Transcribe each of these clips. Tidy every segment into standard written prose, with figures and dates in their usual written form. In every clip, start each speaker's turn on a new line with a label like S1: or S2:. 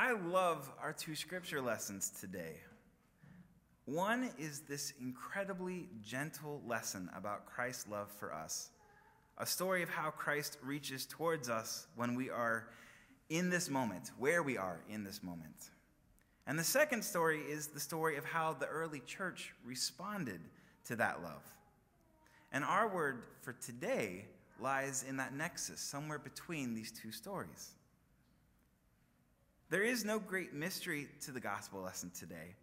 S1: I love our two scripture lessons today. One is this incredibly gentle lesson about Christ's love for us, a story of how Christ reaches towards us when we are in this moment, where we are in this moment. And the second story is the story of how the early church responded to that love. And our word for today lies in that nexus, somewhere between these two stories. There is no great mystery to the gospel lesson today.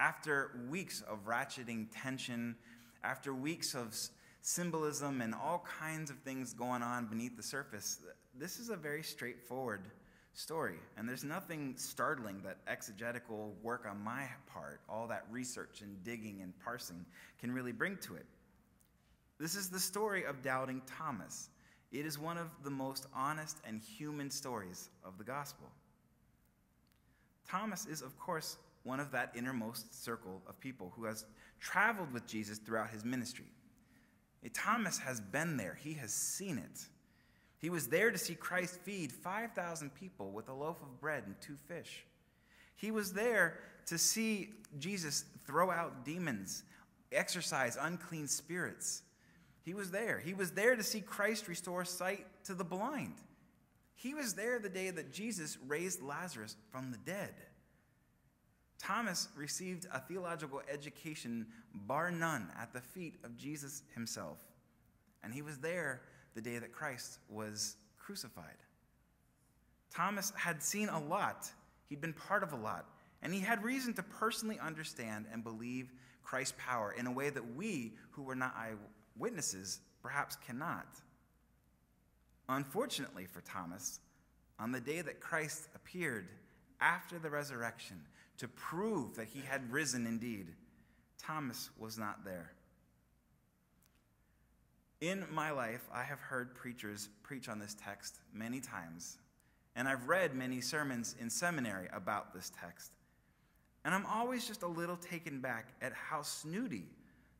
S1: After weeks of ratcheting tension, after weeks of symbolism and all kinds of things going on beneath the surface, this is a very straightforward story. And there's nothing startling that exegetical work on my part, all that research and digging and parsing, can really bring to it. This is the story of doubting Thomas. It is one of the most honest and human stories of the gospel. Thomas is, of course, one of that innermost circle of people who has traveled with Jesus throughout his ministry. Thomas has been there. He has seen it. He was there to see Christ feed 5,000 people with a loaf of bread and 2 fish. He was there to see Jesus throw out demons, exorcise unclean spirits. He was there. He was there to see Christ restore sight to the blind. He was there the day that Jesus raised Lazarus from the dead. Thomas received a theological education, bar none, at the feet of Jesus himself. And he was there the day that Christ was crucified. Thomas had seen a lot. He'd been part of a lot. And he had reason to personally understand and believe Christ's power in a way that we, who were not eyewitnesses, perhaps cannot. Unfortunately for Thomas, on the day that Christ appeared after the resurrection to prove that he had risen indeed, Thomas was not there. In my life, I have heard preachers preach on this text many times, and I've read many sermons in seminary about this text. And I'm always just a little taken back at how snooty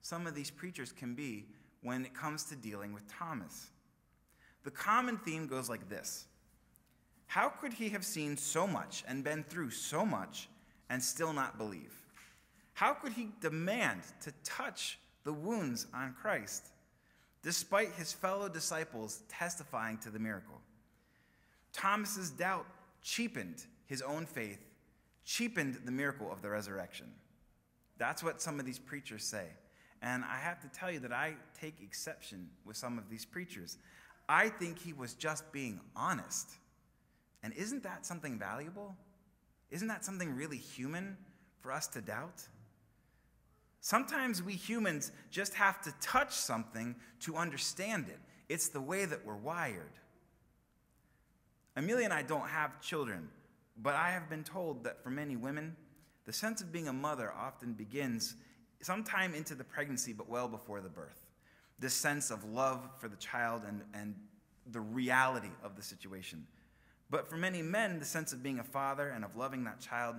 S1: some of these preachers can be when it comes to dealing with Thomas. The common theme goes like this: how could he have seen so much and been through so much and still not believe? How could he demand to touch the wounds on Christ, despite his fellow disciples testifying to the miracle? Thomas's doubt cheapened his own faith, cheapened the miracle of the resurrection. That's what some of these preachers say. And I have to tell you that I take exception with some of these preachers. I think he was just being honest. And isn't that something valuable? Isn't that something really human for us to doubt? Sometimes we humans just have to touch something to understand it. It's the way that we're wired. Amelia and I don't have children, but I have been told that for many women, the sense of being a mother often begins sometime into the pregnancy, but well before the birth. This sense of love for the child and the reality of the situation. But for many men, the sense of being a father and of loving that child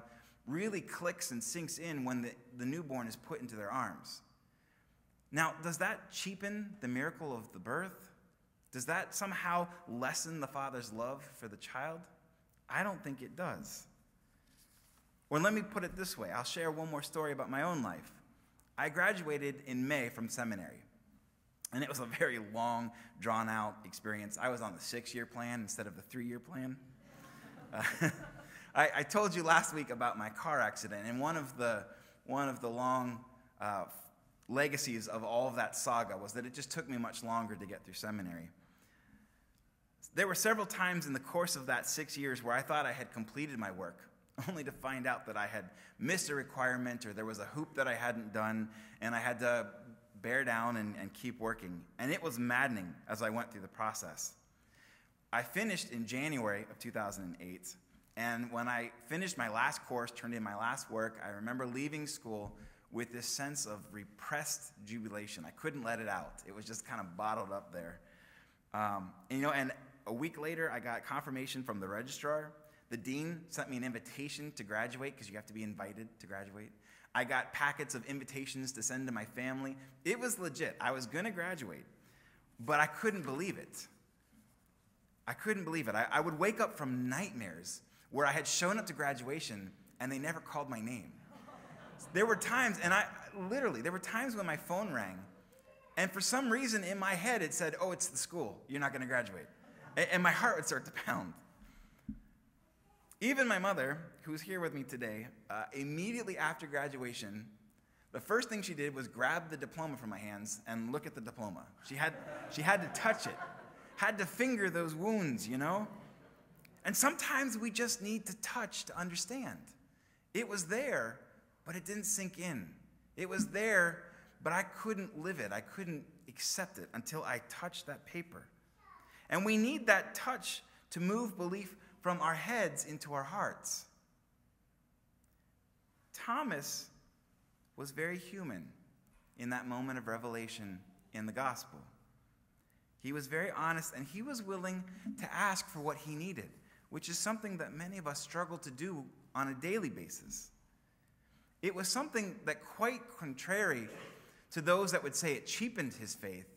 S1: really clicks and sinks in when the newborn is put into their arms. Now, does that cheapen the miracle of the birth? Does that somehow lessen the father's love for the child? I don't think it does. Or let me put it this way. I'll share one more story about my own life. I graduated in May from seminary, and it was a very long, drawn-out experience. I was on the 6-year plan instead of the 3-year plan. I told you last week about my car accident, and one of the long legacies of all of that saga was that it just took me much longer to get through seminary. There were several times in the course of that 6 years where I thought I had completed my work, only to find out that I had missed a requirement or there was a hoop that I hadn't done, and I had to bear down and keep working. And it was maddening as I went through the process. I finished in January of 2008, and when I finished my last course, turned in my last work, I remember leaving school with this sense of repressed jubilation. I couldn't let it out. It was just kind of bottled up there. And a week later, I got confirmation from the registrar. The dean sent me an invitation to graduate because you have to be invited to graduate. I got packets of invitations to send to my family. It was legit. I was going to graduate, but I couldn't believe it. I couldn't believe it. I would wake up from nightmares where I had shown up to graduation and they never called my name. There were times, there were times when my phone rang, and for some reason in my head it said, oh, it's the school, you're not going to graduate. And my heart would start to pound. Even my mother, who's here with me today, immediately after graduation, the first thing she did was grab the diploma from my hands and look at the diploma. She had to touch it, had to finger those wounds, you know? And sometimes we just need to touch to understand. It was there, but it didn't sink in. It was there, but I couldn't live it. I couldn't accept it until I touched that paper. And we need that touch to move belief from our heads into our hearts. Thomas was very human in that moment of revelation in the gospel. He was very honest, and he was willing to ask for what he needed, which is something that many of us struggle to do on a daily basis. It was something that, quite contrary to those that would say it cheapened his faith,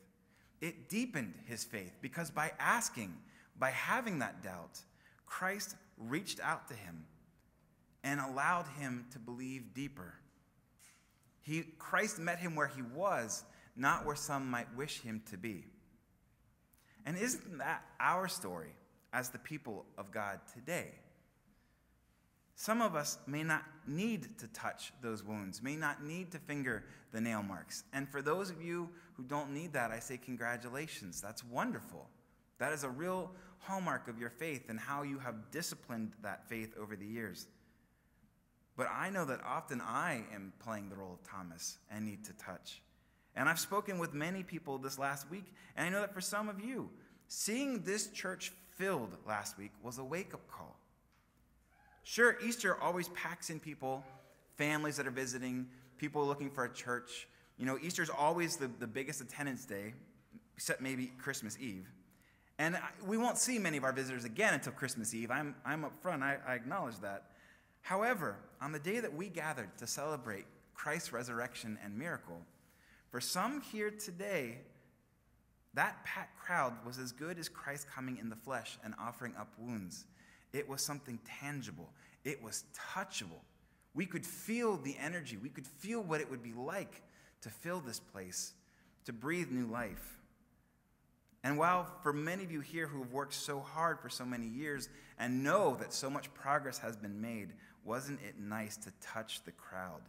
S1: it deepened his faith, because by asking, by having that doubt, Christ reached out to him and allowed him to believe deeper. Christ met him where he was, not where some might wish him to be. And isn't that our story as the people of God today? Some of us may not need to touch those wounds, may not need to finger the nail marks. And for those of you who don't need that, I say congratulations. That's wonderful. That is a real hallmark of your faith and how you have disciplined that faith over the years. But I know that often I am playing the role of Thomas and need to touch. And I've spoken with many people this last week, and I know that for some of you, seeing this church filled last week was a wake-up call. Sure, Easter always packs in people, families that are visiting, people looking for a church. You know, Easter's always the biggest attendance day, except maybe Christmas Eve. And we won't see many of our visitors again until Christmas Eve. I'm up front, I acknowledge that. However, on the day that we gathered to celebrate Christ's resurrection and miracle, for some here today, that packed crowd was as good as Christ coming in the flesh and offering up wounds. It was something tangible. It was touchable. We could feel the energy. We could feel what it would be like to fill this place, to breathe new life. And while for many of you here who have worked so hard for so many years and know that so much progress has been made, wasn't it nice to touch the crowd?